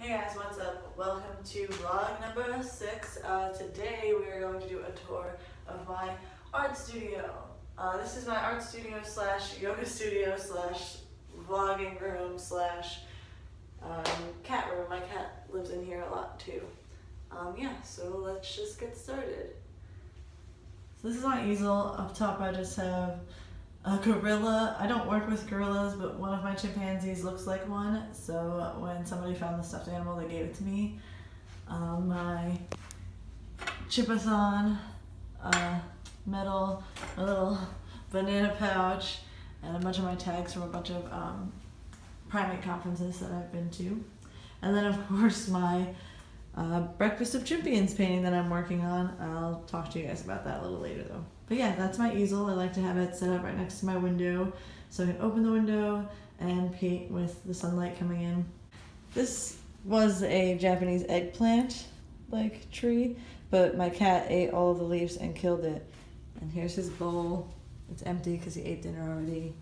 Hey guys, what's up? Welcome to vlog number 6. Today we are going to do a tour of my art studio. This is my art studio slash yoga studio slash vlogging room slash cat room. My cat lives in here a lot too. Yeah, so let's just get started. So this is my easel. Up top I just have a gorilla. I don't work with gorillas, but one of my chimpanzees looks like one. So when somebody found the stuffed animal, they gave it to me. My Chipathon medal, a little banana pouch, and a bunch of my tags from a bunch of primate conferences that I've been to. And then of course my Breakfast of Champions painting that I'm working on. I'll talk to you guys about that a little later though. But yeah, that's my easel. I like to have it set up right next to my window so I can open the window and paint with the sunlight coming in. This was a Japanese eggplant like tree, but my cat ate all of the leaves and killed it. And here's his bowl. It's empty because he ate dinner already.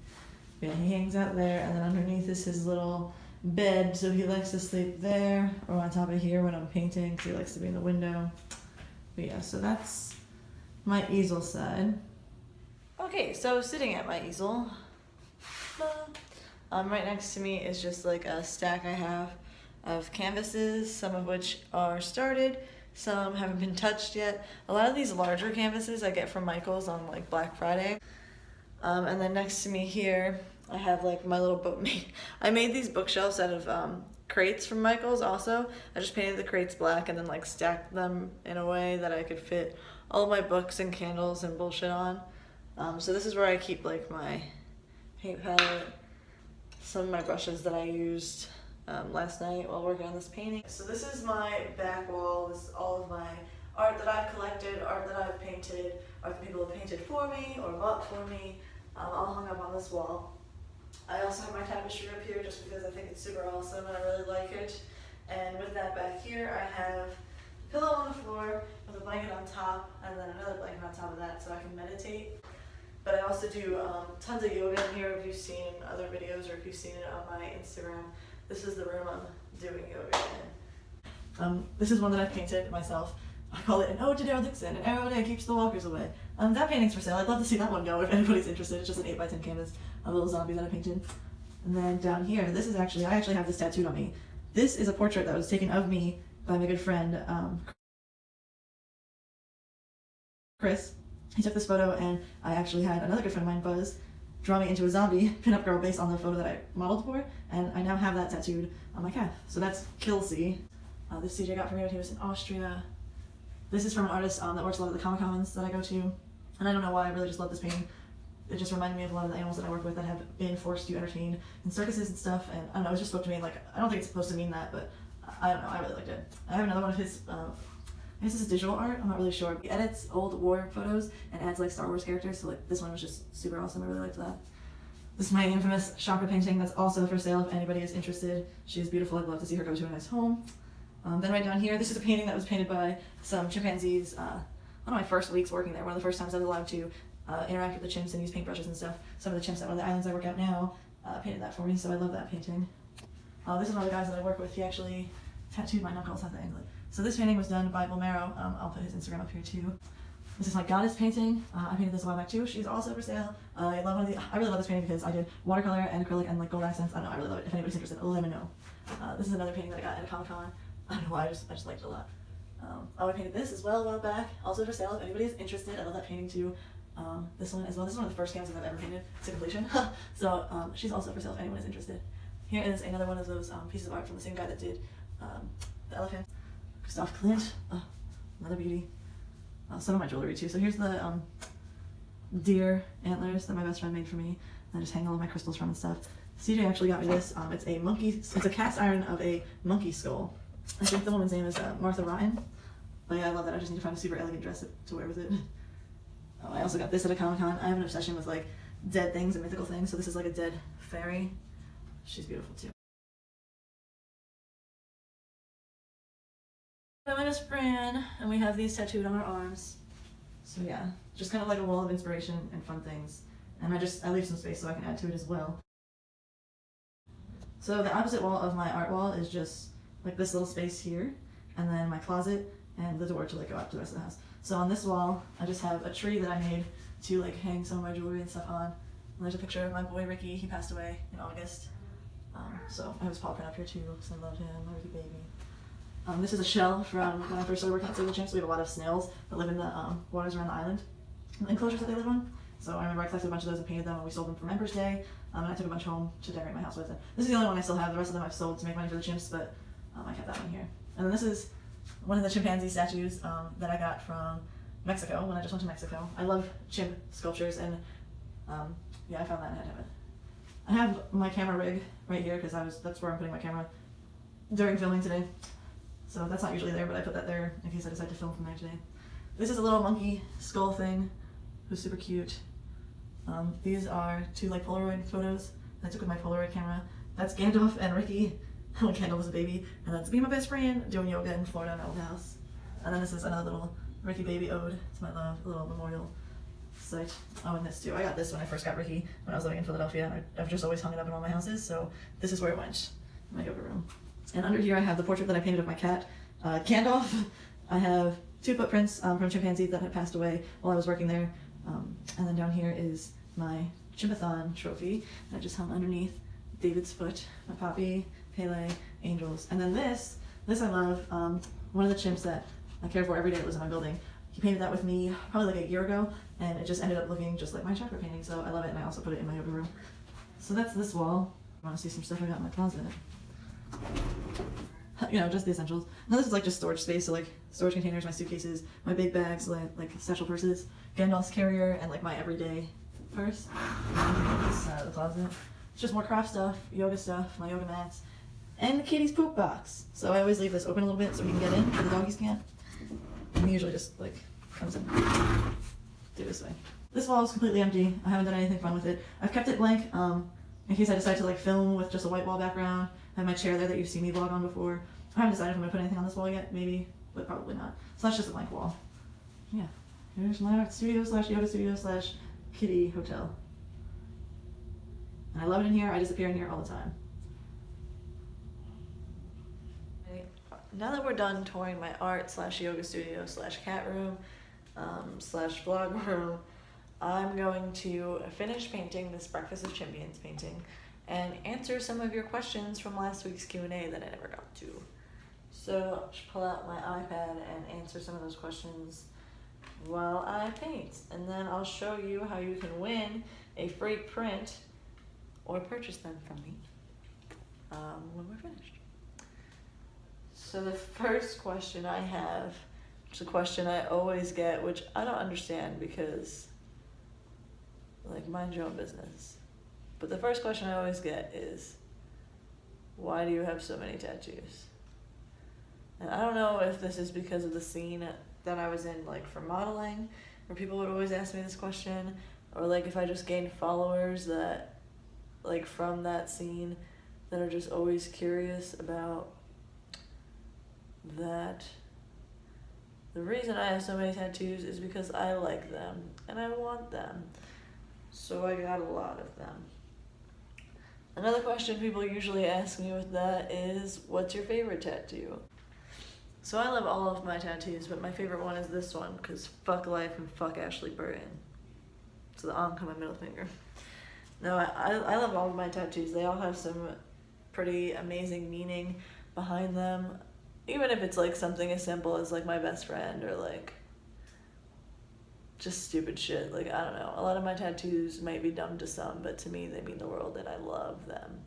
Yeah, he hangs out there, and then underneath is his little bed, so he likes to sleep there or on top of here when I'm painting because he likes to be in the window. But yeah, so that's my easel side. Okay, so sitting at my easel, right next to me is just like a stack I have of canvases, some of which are started, some haven't been touched yet. A lot of these larger canvases I get from Michaels on like Black Friday. And then next to me here, I have like my little book. I made these bookshelves out of crates from Michaels also. I just painted the crates black and then like stacked them in a way that I could fit all of my books and candles and bullshit on. So this is where I keep like my paint palette, some of my brushes that I used last night while working on this painting. So this is my back wall. This is all of my art that I've collected, art that I've painted, art that people have painted for me or bought for me, all hung up on this wall. I also have my tapestry up here just because I think it's super awesome and I really like it. And with that back here, I have a pillow on the floor with a blanket on top and then another blanket on top of that so I can meditate. But I also do tons of yoga in here if you've seen other videos or if you've seen it on my Instagram. This is the room I'm doing yoga in. This is one that I painted myself. I call it an ode to Daryl Dixon, an arrow that keeps the walkers away. That painting's for sale. I'd love to see that one go if anybody's interested. It's just an 8x10 canvas, a little zombie that I painted. And then down here, this is I actually have this tattooed on me. This is a portrait that was taken of me by my good friend, Chris. He took this photo and I actually had another good friend of mine, Buzz, draw me into a zombie pinup girl based on the photo that I modeled for, and I now have that tattooed on my calf. So that's Kelsey. This CJ got for me when he was in Austria. This is from an artist that works a lot at the Comic-Cons that I go to, and I don't know why, I really just love this painting. It just reminded me of a lot of the animals that I work with that have been forced to entertain in circuses and stuff, and I don't know, it just spoke to me, like, I don't think it's supposed to mean that, but I don't know, I really liked it. I have another one of his, I guess this is digital art, I'm not really sure. He edits old war photos and adds like Star Wars characters, so like this one was just super awesome, I really liked that. This is my infamous Chakra painting that's also for sale if anybody is interested. She is beautiful, I'd love to see her go to a nice home. Then right down here, this is a painting that was painted by some chimpanzees. One of my first weeks working there, one of the first times I was allowed to interact with the chimps and use paintbrushes and stuff. Some of the chimps at one of the islands I work at now painted that for me, so I love that painting. This is one of the guys that I work with. He actually tattooed my knuckles at the angle. So this painting was done by Bomero. I'll put his Instagram up here too. This is my goddess painting. I painted this a while back too. She's also for sale. I really love this painting because I did watercolor and acrylic and like gold accents. I don't know, I really love it. If anybody's interested, let me know. This is another painting that I got at a Comic-Con. I don't know why, I just liked it a lot. I painted this as well a while back, also for sale if anybody's interested. I love that painting too. This one as well. This is one of the first canvases I've ever painted to completion. So she's also for sale if anyone is interested. Here is another one of those pieces of art from the same guy that did the elephant, Christophe Clint. Another beauty. Some of my jewelry too. So here's the deer antlers that my best friend made for me. And I just hang all of my crystals from and stuff. CJ actually got me this. It's a cast iron of a monkey skull. I think the woman's name is Martha Ryan. But yeah, I love that. I just need to find a super elegant dress to wear with it. I also got this at a Comic-Con. I have an obsession with like dead things and mythical things. So this is like a dead fairy. She's beautiful too. My best friend, and we have these tattooed on our arms. So yeah, just kind of like a wall of inspiration and fun things. And I leave some space so I can add to it as well. So the opposite wall of my art wall is just like this little space here, and then my closet and the door to like go out to the rest of the house. So on this wall, I just have a tree that I made to like hang some of my jewelry and stuff on. And there's a picture of my boy Ricky. He passed away in August. So I have his paw print up here too because I love him, my Ricky baby. This is a shell from when I first started working at Save the Chimps. We have a lot of snails that live in the waters around the island, the enclosures that they live on. So I remember I collected a bunch of those and painted them, and we sold them for Members Day. And I took a bunch home to decorate my house with it. This is the only one I still have. The rest of them I've sold to make money for the chimps, but I kept that one here. And then this is one of the chimpanzee statues that I got from Mexico when I just went to Mexico. I love chimp sculptures, and yeah, I found that and I had to have it. I have my camera rig right here because that's where I'm putting my camera during filming today. So that's not usually there, but I put that there in case I decide to film from there today. This is a little monkey skull thing who's super cute. These are two like Polaroid photos that I took with my Polaroid camera. That's Gandalf and Ricky when Gandalf was a baby, and that's me and my best friend doing yoga in Florida in my old house. And then this is another little Ricky baby ode to my love, a little memorial site. Oh, and this too. I got this when I first got Ricky when I was living in Philadelphia, and I've just always hung it up in all my houses, so this is where it went, in my yoga room. And under here I have the portrait that I painted of my cat, Gandalf. I have two footprints from chimpanzees that had passed away while I was working there. And then down here is my Chimpathon trophy that just hung underneath David's foot, my Poppy, Pele, Angels. And then this I love, one of the chimps that I care for every day that lives in my building. He painted that with me probably like a year ago, and it just ended up looking just like my chakra painting, so I love it, and I also put it in my yoga room. So that's this wall. I want to see some stuff I got in my closet. You know, just the essentials. Now this is like just storage space, so like storage containers, my suitcases, my big bags, like satchel purses, Gandalf's carrier, and like my everyday purse. This side of the closet. It's just more craft stuff, yoga stuff, my yoga mats, and the kitty's poop box. So I always leave this open a little bit so we can get in, but the doggies can't. And he usually just like comes in through this way. This wall is completely empty. I haven't done anything fun with it. I've kept it blank in case I decide to like film with just a white wall background. I have my chair there that you've seen me vlog on before. I haven't decided if I'm gonna put anything on this wall yet, maybe, but probably not. So that's just a blank wall. Yeah, here's my art studio / yoga studio / kitty hotel. And I love it in here. I disappear in here all the time. Now that we're done touring my art / yoga studio / cat room / vlog room, I'm going to finish painting this Breakfast of Champions painting and answer some of your questions from last week's Q&A that I never got to. So I'll just pull out my iPad and answer some of those questions while I paint. And then I'll show you how you can win a free print or purchase them from me when we're finished. So the first question I have, which is a question I always get, which I don't understand because, like, mind your own business. But the first question I always get is, why do you have so many tattoos? And I don't know if this is because of the scene that I was in, like, for modeling, where people would always ask me this question, or like if I just gained followers that, like, from that scene that are just always curious about that. The reason I have so many tattoos is because I like them and I want them. So I got a lot of them. Another question people usually ask me with that is, what's your favorite tattoo? So I love all of my tattoos, but my favorite one is this one, because fuck life and fuck Ashley Burton. So the on my middle finger. No, I love all of my tattoos. They all have some pretty amazing meaning behind them. Even if it's like something as simple as like my best friend or like just stupid shit. Like, I don't know. A lot of my tattoos might be dumb to some, but to me they mean the world and I love them.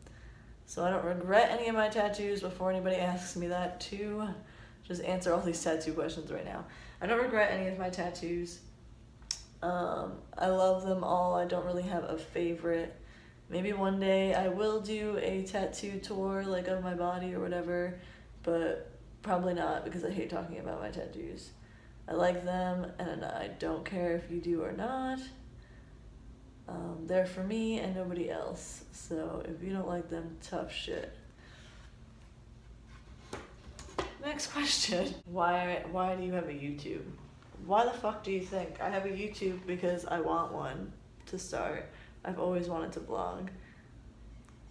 So I don't regret any of my tattoos. Before anybody asks me that, too, just answer all these tattoo questions right now. I don't regret any of my tattoos. I love them all. I don't really have a favorite. Maybe one day I will do a tattoo tour, like, of my body or whatever, but probably not, because I hate talking about my tattoos. I like them, and I don't care if you do or not. They're for me and nobody else. So if you don't like them, tough shit. Next question. Why do you have a YouTube? Why the fuck do you think? I have a YouTube because I want one to start. I've always wanted to blog.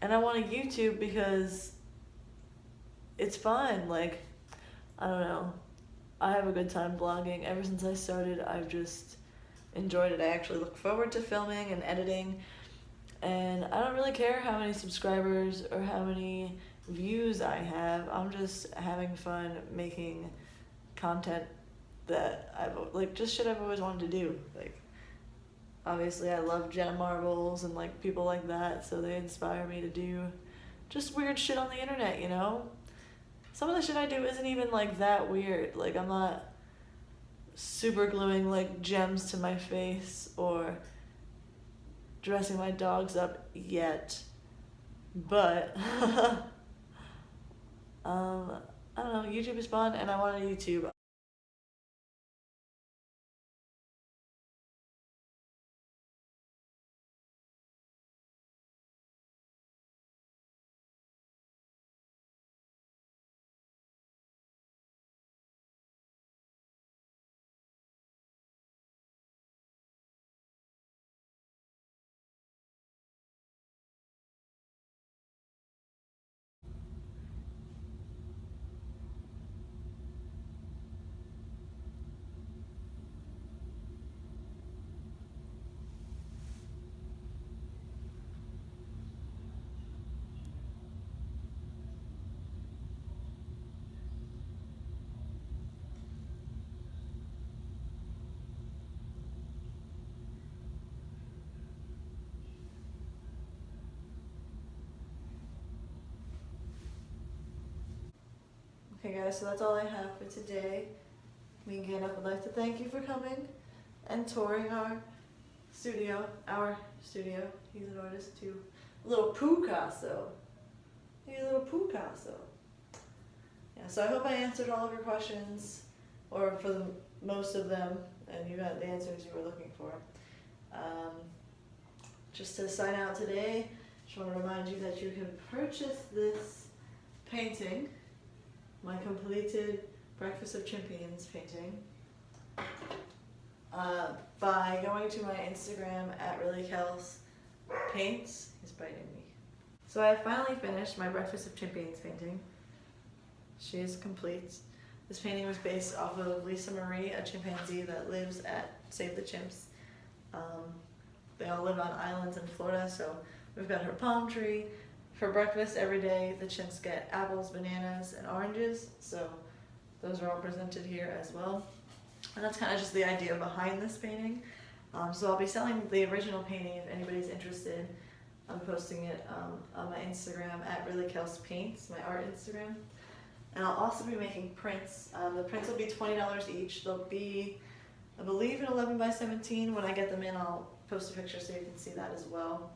And I want a YouTube because it's fun. Like, I don't know. I have a good time blogging. Ever since I started, I've just enjoyed it. I actually look forward to filming and editing, and I don't really care how many subscribers or how many views I have. I'm just having fun making content that I've like just shit I've always wanted to do. Like, obviously I love Jenna Marbles and like people like that, so they inspire me to do just weird shit on the internet, you know? Some of the shit I do isn't even like that weird. Like, I'm not super gluing like gems to my face or dressing my dogs up yet. But I don't know, YouTube is fun and I want to YouTube. Okay guys, so that's all I have for today. Me and Gandalf would like to thank you for coming and touring our studio. He's an artist too. Little Picasso. He's a little Picasso. Yeah, so I hope I answered all of your questions, or for the most of them, and you got the answers you were looking for. Just to sign out today, just want to remind you that you can purchase this painting, my completed Breakfast of Champions painting, by going to my Instagram at RillyKelsPaints. He's biting me. So I finally finished my Breakfast of Champions painting. She is complete. This painting was based off of Lisa Marie, a chimpanzee that lives at Save the Chimps. They all live on islands in Florida, so we've got her palm tree. For breakfast every day, the chimps get apples, bananas, and oranges, so those are all presented here as well. And that's kind of just the idea behind this painting. So I'll be selling the original painting if anybody's interested. I'm posting it on my Instagram at RillyKelsPaints, my art Instagram. And I'll also be making prints. The prints will be $20 each. They'll be, I believe, an 11 by 17. When I get them in, I'll post a picture so you can see that as well.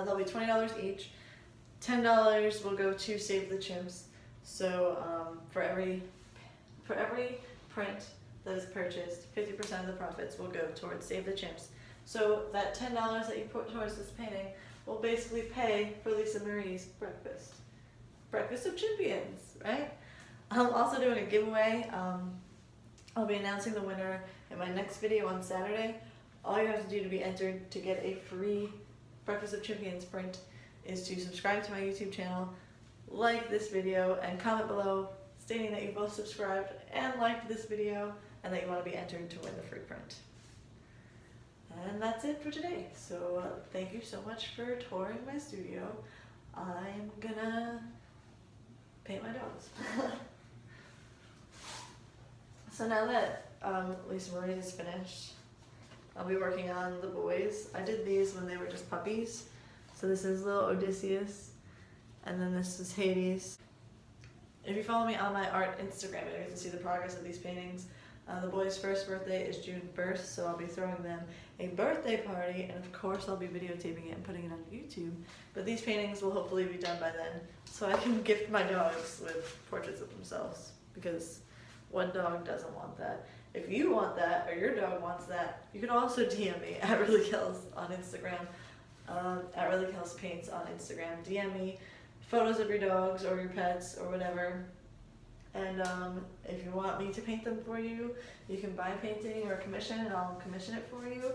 They'll be $20 each. $10 will go to Save the Chimps. So for every print that is purchased, 50% of the profits will go towards Save the Chimps. So that $10 that you put towards this painting will basically pay for Lisa Marie's breakfast. Breakfast of Champions, right? I'm also doing a giveaway. I'll be announcing the winner in my next video on Saturday. All you have to do to be entered to get a free Breakfast of Champions print is to subscribe to my YouTube channel, like this video, and comment below stating that you both subscribed and liked this video and that you want to be entered to win the free print. And that's it for today. So thank you so much for touring my studio. I'm gonna paint my dogs. So now that Lisa Marie is finished, I'll be working on the boys. I did these when they were just puppies. So this is little Odysseus, and then this is Hades. If you follow me on my art Instagram, you get to see the progress of these paintings. The boy's first birthday is June 1st, so I'll be throwing them a birthday party, and of course I'll be videotaping it and putting it on YouTube. But these paintings will hopefully be done by then, so I can gift my dogs with portraits of themselves, because what dog doesn't want that? If you want that, or your dog wants that, you can also DM me at RillyKels on Instagram, at RillyKelsPaints on Instagram. DM me photos of your dogs or your pets or whatever. And if you want me to paint them for you, you can buy a painting or a commission and I'll commission it for you.